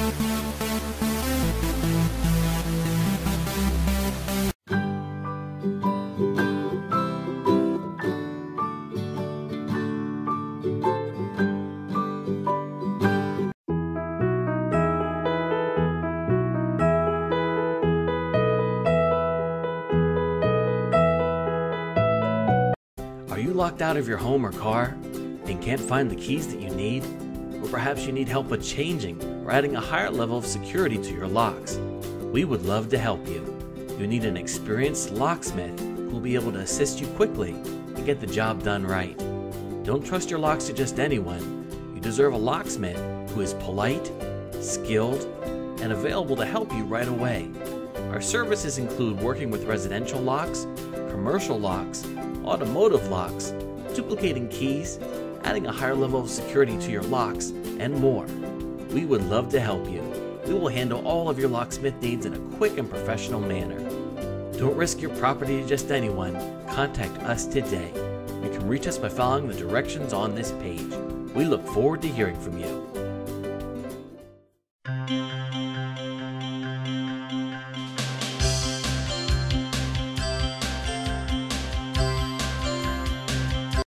Are you locked out of your home or car and can't find the keys that you need? Or perhaps you need help with changing or adding a higher level of security to your locks? We would love to help you. You need an experienced locksmith who will be able to assist you quickly and get the job done right. Don't trust your locks to just anyone. You deserve a locksmith who is polite, skilled, and available to help you right away. Our services include working with residential locks, commercial locks, automotive locks, duplicating keys, adding a higher level of security to your locks, and more. We would love to help you. We will handle all of your locksmith needs in a quick and professional manner. Don't risk your property to just anyone. Contact us today. You can reach us by following the directions on this page. We look forward to hearing from you.